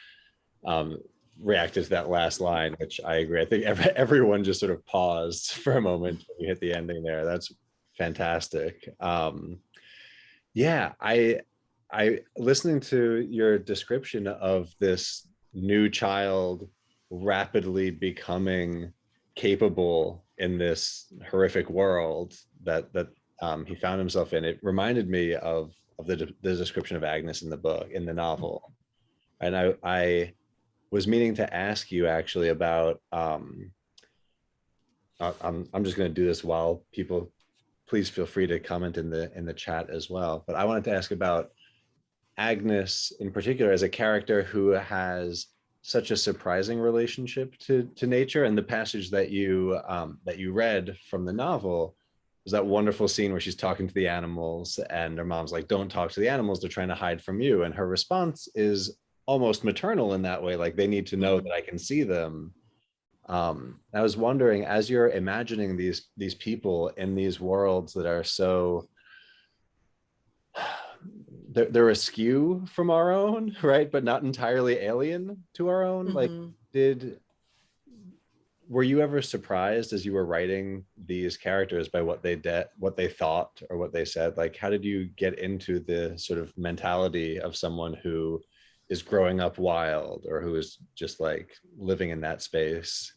reacted to that last line, which I agree. I think everyone just sort of paused for a moment when you hit the ending there. That's fantastic. Yeah, I listening to your description of this new child rapidly becoming capable in this horrific world that he found himself in, it reminded me of the description of Agnes in the novel. And I was meaning to ask you actually about I'm just going to do this while people, please feel free to comment in the chat as well, but I wanted to ask about Agnes in particular as a character who has such a surprising relationship to nature. And the passage that you read from the novel was that wonderful scene where she's talking to the animals and her mom's like, don't talk to the animals, they're trying to hide from you. And her response is almost maternal in that way, like they need to know that I can see them. I was wondering, as you're imagining these people in these worlds that are so they're askew from our own, right, but not entirely alien to our own. Like, were you ever surprised as you were writing these characters by what they thought or what they said? Like, how did you get into the sort of mentality of someone who is growing up wild or who is just living in that space?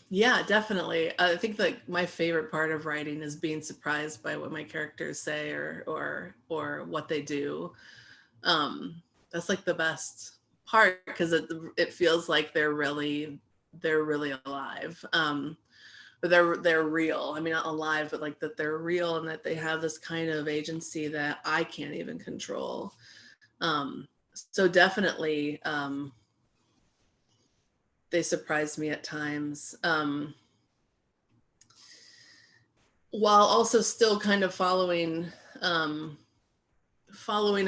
Yeah, definitely. I think my favorite part of writing is being surprised by what my characters say or what they do. That's the best part, because it feels like they're really alive. But they're real. I mean, not alive, but that they're real and that they have this kind of agency that I can't even control. So definitely, they surprised me at times, while also still kind of following a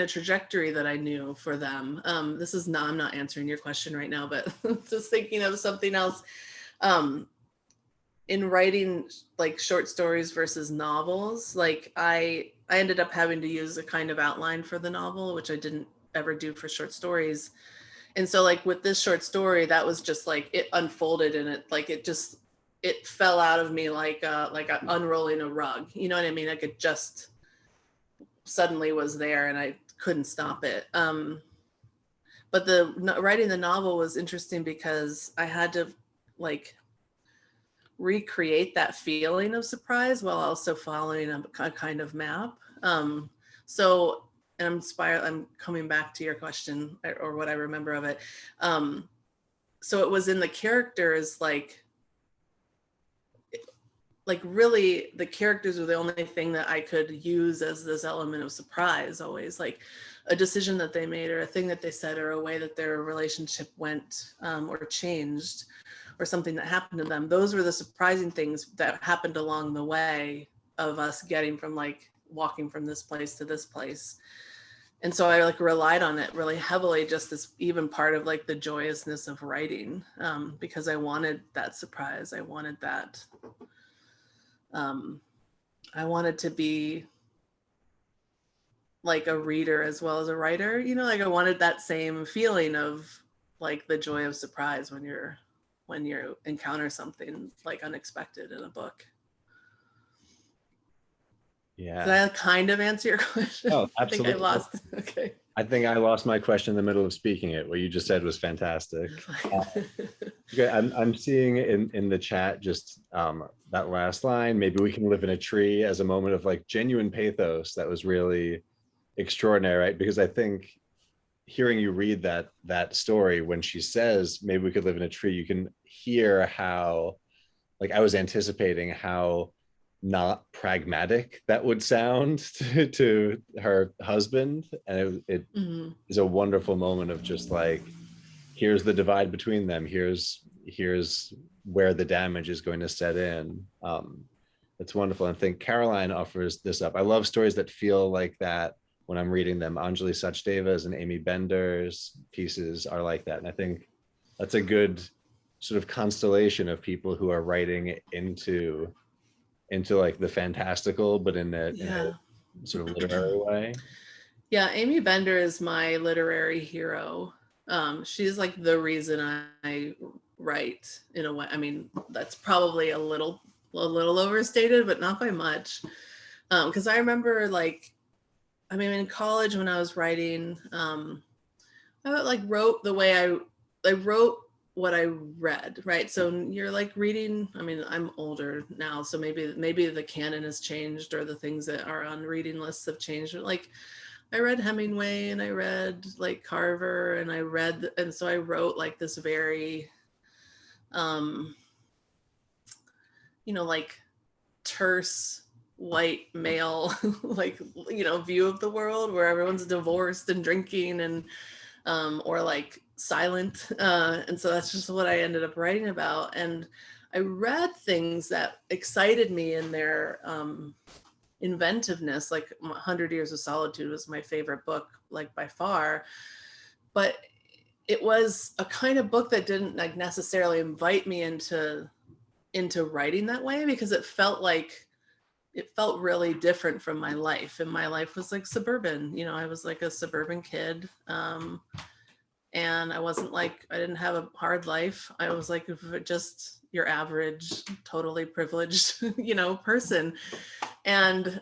trajectory that I knew for them. I'm not answering your question right now, but just thinking of something else. In writing like short stories versus novels, like I ended up having to use a kind of outline for the novel, which I didn't ever do for short stories. And so like with this short story, that was just like it unfolded, and it fell out of me like unrolling a rug. You know what I mean? Like it just suddenly was there and I couldn't stop it. But writing the novel was interesting because I had to like recreate that feeling of surprise while also following a kind of map. So, and I'm coming back to your question or what I remember of it. So it was in the characters, like really the characters were the only thing that I could use as this element of surprise always, like a decision that they made or a thing that they said or a way that their relationship went or changed or something that happened to them. Those were the surprising things that happened along the way of us getting from like walking from this place to this place. And so I like relied on it really heavily, just as even part of like the joyousness of writing, because I wanted that surprise. I wanted that. I wanted to be like a reader as well as a writer, you know, like I wanted that same feeling of like the joy of surprise when you encounter something like unexpected in a book. Yeah. Did I kind of answer your question? Oh, I think I absolutely. lost. Okay. I think I lost my question in the middle of speaking it. What you just said was fantastic. Okay, I'm seeing in the chat just that last line, maybe we can live in a tree, as a moment of like genuine pathos that was really extraordinary, right? Because I think hearing you read that story, when she says maybe we could live in a tree, you can hear how, like, I was anticipating how not pragmatic that would sound to her husband, and it Mm-hmm. is a wonderful moment of just like, here's the divide between them, here's where the damage is going to set in. It's wonderful. And I think Caroline offers this up. I love stories that feel like that when I'm reading them. Anjali Sachdeva's and Amy Bender's pieces are like that, and I think that's a good sort of constellation of people who are writing into like the fantastical, but in a sort of literary way. Yeah, Amy Bender is my literary hero. She's like the reason I write in a way. I mean, that's probably a little overstated, but not by much. Because I remember I mean, in college when I was writing, I like wrote the way I wrote what I read, right? So you're like reading, I mean, I'm older now, so maybe the canon has changed or the things that are on reading lists have changed. But like I read Hemingway and I read like Carver and so I wrote like this very like terse white male like view of the world where everyone's divorced and drinking and or like silent, and so that's just what I ended up writing about. And I read things that excited me in their inventiveness, like 100 Years of Solitude was my favorite book, like by far, but it was a kind of book that didn't like necessarily invite me into writing that way, because it felt really different from my life, and my life was like suburban. I was like a suburban kid, and I didn't have a hard life. I was like just your average, totally privileged, person. And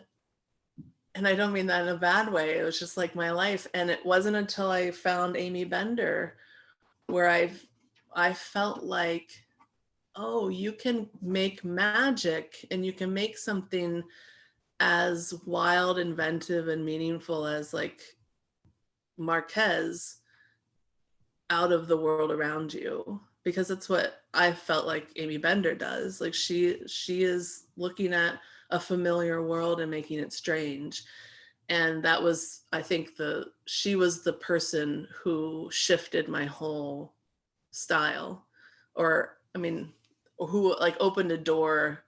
I don't mean that in a bad way. It was just like my life. And it wasn't until I found Amy Bender where I felt like, oh, you can make magic, and you can make something as wild, inventive, and meaningful as like Marquez out of the world around you, because that's what I felt like Amy Bender does. Like she is looking at a familiar world and making it strange. And that was, I think, she was the person who shifted my whole style, or I mean, who like opened a door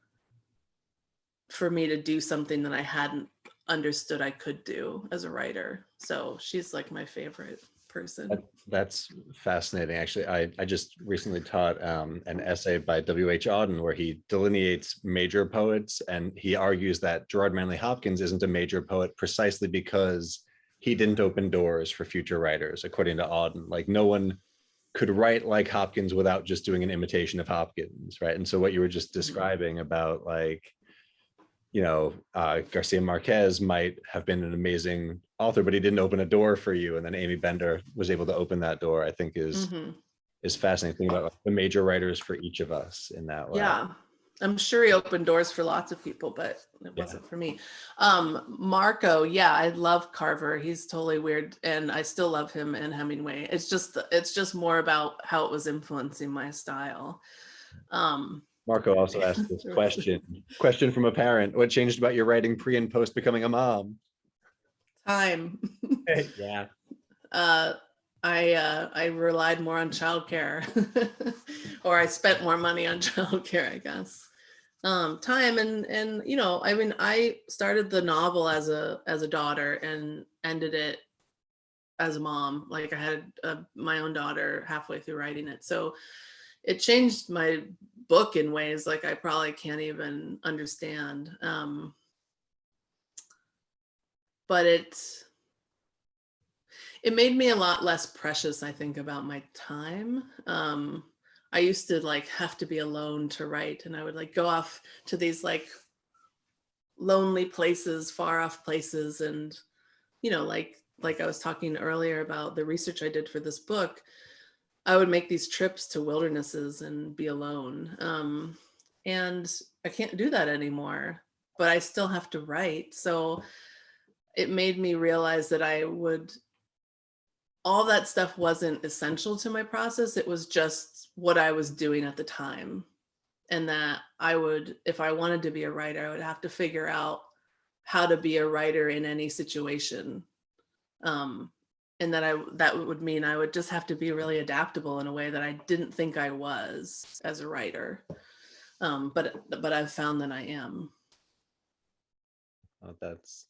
for me to do something that I hadn't understood I could do as a writer. So she's like my favorite person. That's fascinating. Actually, I just recently taught an essay by W.H. Auden where he delineates major poets, and he argues that Gerard Manley Hopkins isn't a major poet precisely because he didn't open doors for future writers, according to Auden. Like no one could write like Hopkins without just doing an imitation of Hopkins, right? And so what you were just describing about like, Garcia Marquez might have been an amazing author, but he didn't open a door for you. And then Amy Bender was able to open that door, I think is fascinating. Thinking about like, the major writers for each of us in that way. Yeah. I'm sure he opened doors for lots of people, but it wasn't for me. Marco, yeah, I love Carver. He's totally weird, and I still love him and Hemingway. It's just more about how it was influencing my style. Marco also asked this question from a parent: what changed about your writing pre and post becoming a mom? Time. Yeah. I relied more on childcare, or I spent more money on childcare, I guess. Time and I mean, I started the novel as a daughter and ended it as a mom. Like I had my own daughter halfway through writing it, so it changed my book in ways like I probably can't even understand. But it made me a lot less precious, I think, about my time. I used to like have to be alone to write, and I would like go off to these like lonely places, far off places, and like I was talking earlier about the research I did for this book. I would make these trips to wildernesses and be alone. And I can't do that anymore, but I still have to write. So it made me realize that all that stuff wasn't essential to my process. It was just what I was doing at the time. And that if I wanted to be a writer, I would have to figure out how to be a writer in any situation. And that would mean I would just have to be really adaptable in a way that I didn't think I was as a writer. But I've found that I am. Oh, that's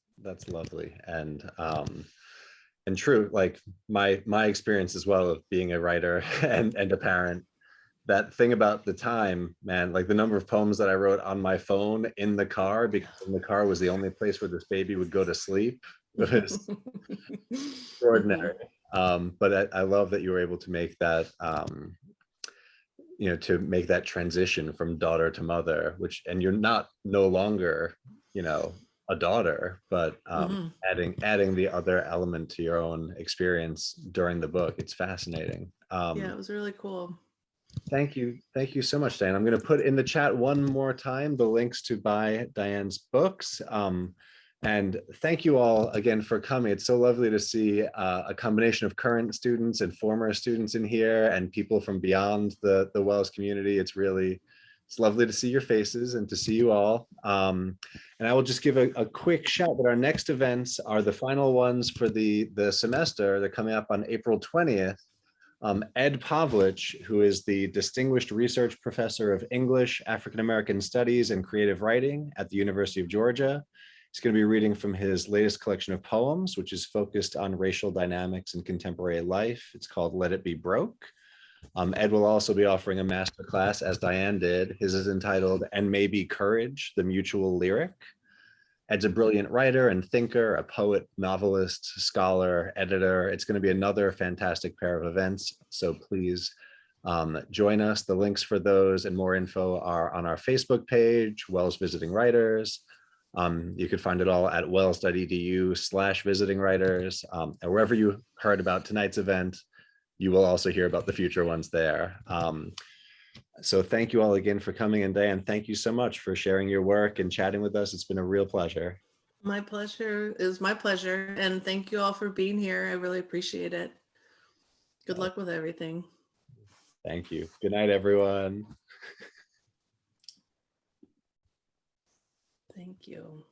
lovely. And true, like my experience as well of being a writer and a parent, that thing about the time, man, like the number of poems that I wrote on my phone in the car, because in the car was the only place where this baby would go to sleep, was extraordinary. But I love that you were able to make that to make that transition from daughter to mother, and you're no longer a daughter, but adding the other element to your own experience during the book. It's fascinating. Yeah, it was really cool. Thank you so much, Diane. I'm going to put in the chat one more time the links to buy Diane's books. And thank you all again for coming. It's so lovely to see a combination of current students and former students in here, and people from beyond the Wells community. It's lovely to see your faces and to see you all. And I will just give a quick shout that our next events are the final ones for the semester. They're coming up on April 20th. Ed Pavlich, who is the Distinguished Research Professor of English, African American Studies, and Creative Writing at the University of Georgia. He's going to be reading from his latest collection of poems, which is focused on racial dynamics in contemporary life. It's called Let It Be Broke. Ed will also be offering a masterclass, as Diane did. His is entitled And Maybe Courage, the Mutual Lyric. Ed's a brilliant writer and thinker, a poet, novelist, scholar, editor. It's going to be another fantastic pair of events. So please join us. The links for those and more info are on our Facebook page, Wells Visiting Writers. You could find it all at wells.edu/visiting writers. And wherever you heard about tonight's event, you will also hear about the future ones there. So thank you all again for coming, and Diane, thank you so much for sharing your work and chatting with us. It's been a real pleasure. My pleasure. It was my pleasure. And thank you all for being here. I really appreciate it. Good luck with everything. Thank you. Good night, everyone. Thank you.